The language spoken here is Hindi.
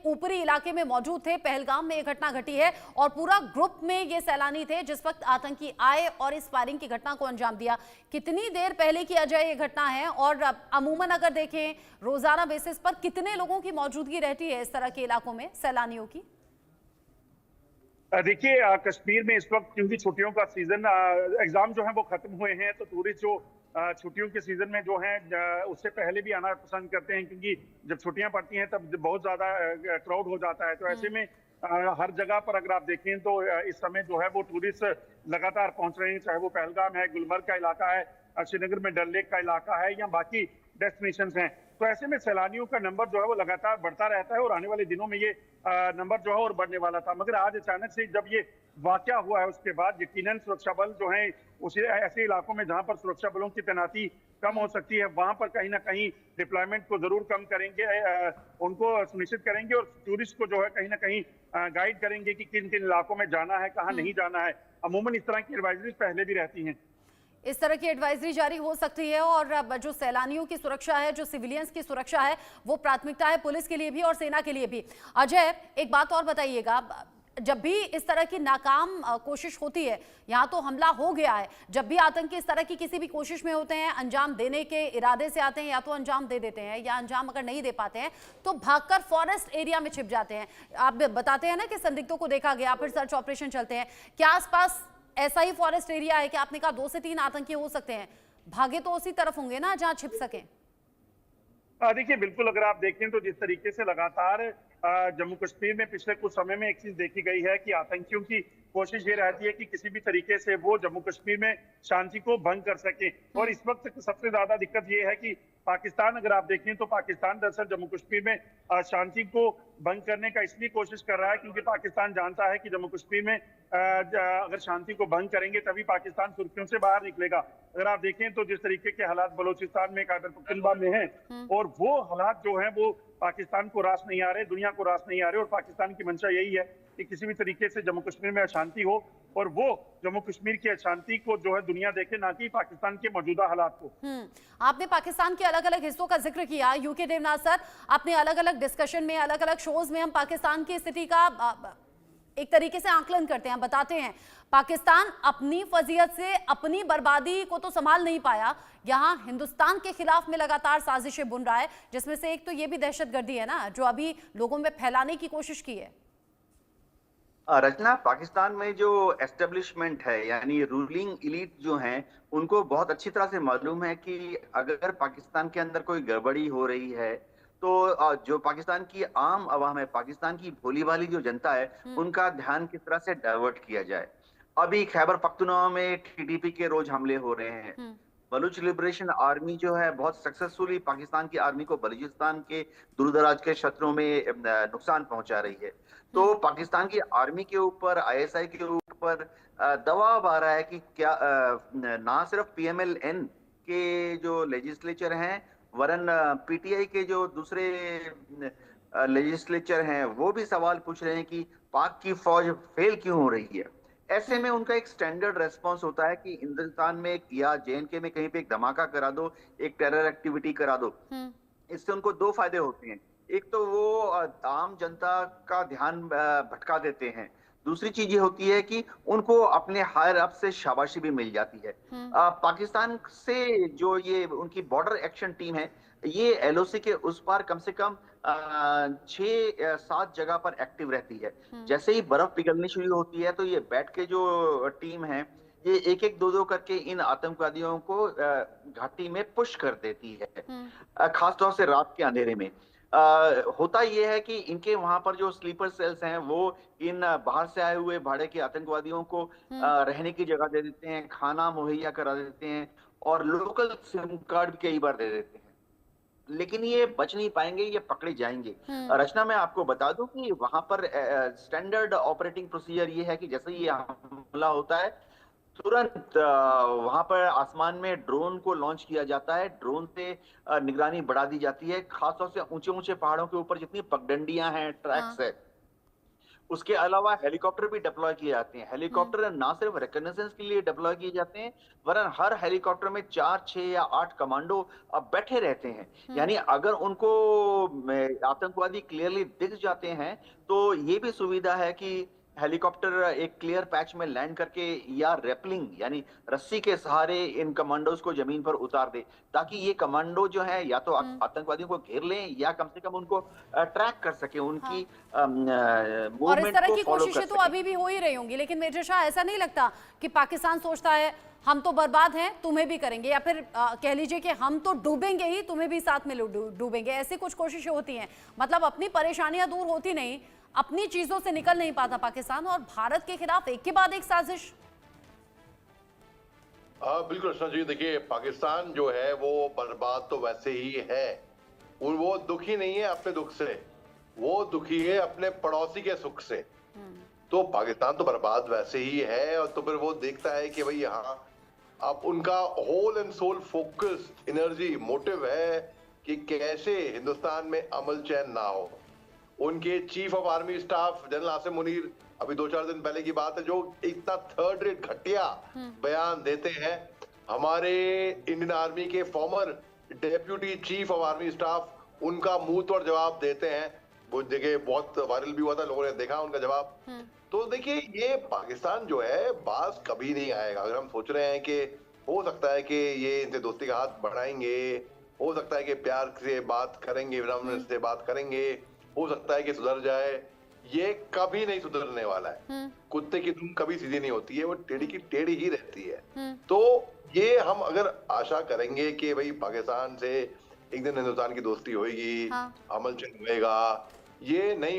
ऊपरी इलाके में मौजूद थे। पहलगाम में ये घटना घटी है और पूरा ग्रुप में ये सैलानी थे जिस वक्त आतंकी आए और इस फायरिंग की घटना को अंजाम दिया। कितनी देर पहले की अजय ये घटना है और अमूमन अगर देखें रोजाना बेसिस पर कितने लोगों की मौजूदगी रहती है इस तरह के इलाकों में सैलानियों की? देखिए, कश्मीर में इस वक्त क्योंकि छुट्टियों का सीजन, एग्जाम जो है वो खत्म हुए हैं, तो टूरिस्ट जो छुट्टियों के सीजन में जो है उससे पहले भी आना पसंद करते हैं, क्योंकि जब छुट्टियां पड़ती हैं तब बहुत ज्यादा क्राउड हो जाता है। तो ऐसे में हर जगह पर अगर आप देखें तो इस समय जो है वो टूरिस्ट लगातार पहुंच रहे हैं, चाहे वो पहलगाम है, गुलमर्ग का इलाका है, श्रीनगर में डल लेक का इलाका है या बाकी डेस्टिनेशन हैं। तो ऐसे में सैलानियों का नंबर जो है वो लगातार बढ़ता रहता है और आने वाले दिनों में ये नंबर जो है और बढ़ने वाला था। मगर आज अचानक से जब ये वाकया हुआ है उसके बाद यकीनन सुरक्षा बल जो है उसी ऐसे इलाकों में जहां पर सुरक्षा बलों की तैनाती कम हो सकती है वहां पर कहीं ना कहीं डिप्लॉयमेंट को जरूर कम करेंगे, उनको सुनिश्चित करेंगे और टूरिस्ट को जो है कहीं ना कहीं गाइड करेंगे कि किन किन इलाकों में जाना है, कहाँ नहीं जाना है। अमूमन इस तरह की एडवाइजरीज पहले भी रहती हैं। इस तरह की एडवाइजरी जारी हो सकती है और जो सैलानियों की सुरक्षा है, जो सिविलियंस की सुरक्षा है, वो प्राथमिकता है पुलिस के लिए भी और सेना के लिए भी। अजय, एक बात और बताइएगा, जब भी इस तरह की नाकाम कोशिश होती है, यहाँ तो हमला हो गया है, जब भी आतंकी इस तरह की किसी भी कोशिश में होते हैं, अंजाम देने के इरादे से आते हैं, या तो अंजाम दे देते हैं या अंजाम अगर नहीं दे पाते हैं तो भागकर फॉरेस्ट एरिया में छिप जाते हैं। आप बताते हैं ना कि संदिग्धों को देखा गया, फिर सर्च ऑपरेशन चलते हैं। क्या आसपास ऐसा ही फॉरेस्ट एरिया है कि आपने कहा 2 से 3 आतंकी हो सकते हैं, भागे तो उसी तरफ होंगे ना जहां छिप सके? देखिए, बिल्कुल अगर आप देखें तो जिस तरीके से लगातार जम्मू कश्मीर में पिछले कुछ समय में एक चीज देखी गई है कि आतंकियों की कोशिश ये रहती है कि किसी भी तरीके से वो जम्मू कश्मीर में शांति को भंग कर सके। और इस वक्त सबसे ज्यादा दिक्कत ये है कि पाकिस्तान अगर आप देखें तो पाकिस्तान दरअसल जम्मू कश्मीर में शांति को भंग करने का इसलिए कोशिश कर रहा है क्योंकि पाकिस्तान जानता है कि जम्मू कश्मीर में अगर शांति को भंग करेंगे तभी पाकिस्तान सुर्खियों से बाहर निकलेगा। अगर आप देखें तो जिस तरीके के हालात बलोचिस्तान में, खैबर पख्तूनख्वा में हैं और वो हालात जो हैं वो पाकिस्तान को रास नहीं आ रहे, दुनिया को रास नहीं आ रहे और पाकिस्तान की मंशा यही है कि किसी भी तरीके से जम्मू कश्मीर में अशांति हो और वो जम्मू कश्मीर की अशांति को जो है दुनिया देखे, ना कि पाकिस्तान के मौजूदा हालात को। आपने पाकिस्तान के अलग अलग हिस्सों का जिक्र किया, यूके देवनाथ सर, आपने अलग अलग डिस्कशन में, अलग अलग शोज में हम पाकिस्तान की स्थिति का एक तरीके से आकलन करते हैं, बताते हैं पाकिस्तान अपनी फजीयत से अपनी बर्बादी को तो संभाल नहीं पाया, यहाँ हिंदुस्तान के खिलाफ में लगातार साजिशें बुन रहा है, जिसमें से एक तो ये भी दहशतगर्दी है ना जो अभी लोगों में फैलाने की कोशिश की है। रचना, पाकिस्तान में जो एस्टेब्लिशमेंट है यानी रूलिंग इलीट जो हैं उनको बहुत अच्छी तरह से मालूम है कि अगर पाकिस्तान के अंदर कोई गड़बड़ी हो रही है तो जो पाकिस्तान की आम आवाम है, पाकिस्तान की भोली भाली जो जनता है, उनका ध्यान किस तरह से डाइवर्ट किया जाए। अभी खैबर पख्तूनख्वा में टीटीपी के रोज हमले हो रहे हैं। बलूच लिबरेशन आर्मी जो है बहुत सक्सेसफुली पाकिस्तान की आर्मी को बलूचिस्तान के दूरदराज के क्षेत्रों में नुकसान पहुंचा रही है। तो पाकिस्तान की आर्मी के ऊपर, आईएसआई के ऊपर दबाव आ रहा है कि क्या ना सिर्फ पीएमएल-एन के जो लेजिस्लेचर हैं वरन पीटीआई के जो दूसरे लेजिस्लेचर हैं वो भी सवाल पूछ रहे हैं कि पाक की फौज फेल क्यों हो रही है। ऐसे में उनका एक स्टैंडर्ड रेस्पॉन्स होता है कि हिंदुस्तान में या जेएनके में कहीं पे एक धमाका करा दो, एक टेरर एक्टिविटी करा दो। इससे उनको 2 फायदे होते हैं। एक तो वो आम जनता का ध्यान भटका देते हैं, दूसरी चीज ये होती है कि उनको अपने हायर अप से शाबाशी भी मिल जाती है। पाकिस्तान से जो ये उनकी बॉर्डर एक्शन टीम है, ये एलओसी के उस पार कम से कम 6-7 जगह पर एक्टिव रहती है। जैसे ही बर्फ पिघलनी शुरू होती है तो ये बैठ के जो टीम है ये एक एक दो करके इन आतंकवादियों को घाटी में पुश कर देती है, खासतौर से रात के अंधेरे में। होता यह है कि इनके वहां पर जो स्लीपर सेल्स हैं वो इन बाहर से आए हुए भाड़े के आतंकवादियों को रहने की जगह दे देते हैं, खाना मुहैया करा देते हैं और लोकल सिम कार्ड भी कई बार दे देते हैं। लेकिन ये बच नहीं पाएंगे, ये पकड़े जाएंगे। रचना, मैं आपको बता दूं कि वहां पर स्टैंडर्ड ऑपरेटिंग प्रोसीजर ये है कि जैसे ही हमला होता है तुरंत वहां पर आसमान में ड्रोन को लॉन्च किया जाता है, ड्रोन से निगरानी बढ़ा दी जाती है, खासतौर से ऊंचे ऊंचे पहाड़ों के ऊपर जितनी पगडंडियां हैं, ट्रैक्स है, उसके अलावा हेलीकॉप्टर भी डिप्लॉय किए जाते हैं। हेलीकॉप्टर ना सिर्फ रिकॉग्निशंस के लिए डिप्लॉय किए जाते हैं, वरन हर हेलीकॉप्टर में 4, 6 या 8 कमांडो बैठे रहते हैं। यानी अगर उनको आतंकवादी क्लियरली दिख जाते हैं, तो ये भी सुविधा है कि हेलीकॉप्टर एक क्लियर पैच में लैंड करके या रेपलिंग यानी रस्सी के सहारे इन कमांडोज को जमीन पर उतार दे, ताकि ये कमांडो जो है या तो आतंकवादियों को घेर लें या कम से कम उनको ट्रैक कर सके, उनकी और इस मूवमेंट तरह को की फॉलो कर कोशिशें तो सके। अभी भी हो ही रही होंगी, लेकिन मेजर शाह ऐसा नहीं लगता कि पाकिस्तान सोचता है हम तो बर्बाद हैं तुम्हें भी करेंगे, या फिर कह लीजिए कि हम तो डूबेंगे ही तुम्हें भी साथ में डूबेंगे, ऐसी कुछ कोशिशें होती हैं। मतलब अपनी परेशानियां दूर होती नहीं, अपनी चीजों से निकल नहीं पाता पाकिस्तान, और भारत के खिलाफ एक के बाद एक साजिश। बिल्कुल रचना जी, देखिए पाकिस्तान जो है वो बर्बाद तो वैसे ही है, और वो दुखी नहीं है अपने दुख से, वो दुखी है अपने पड़ोसी के सुख से। तो पाकिस्तान तो बर्बाद वैसे ही है, और तो फिर वो देखता है कि भाई यहाँ अब उनका whole and sole focus energy motive है कि कैसे हिंदुस्तान में अमल चैन ना हो। उनके chief of army staff general Asim Munir अभी 2-4 दिन पहले की बात है, जो इतना थर्ड रेट घटिया बयान देते हैं। हमारे इंडियन आर्मी के farmer deputy chief of army staff उनका मुंह तोड़ जवाब देते हैं। वो देखिए बहुत वायरल भी हुआ था, लोगों ने देखा उनका जवाब। तो देखिए ये पाकिस्तान जो है बाज कभी नहीं आएगा। अगर हम सोच रहे हैं कि हो सकता है कि ये इनसे दोस्ती का हाथ बढ़ाएंगे, हो सकता है कि प्यार से बात करेंगे, विनम्र से बात करेंगे, हो सकता है कि सुधर जाए, ये कभी नहीं सुधरने वाला है। कुत्ते की धुन कभी सीधी नहीं होती है, वो टेढ़ी की टेढ़ी ही रहती है। तो ये हम अगर आशा करेंगे कि भाई पाकिस्तान से एक दिन हिंदुस्तान की दोस्ती होगी, अमल चैन होएगा, ये नहीं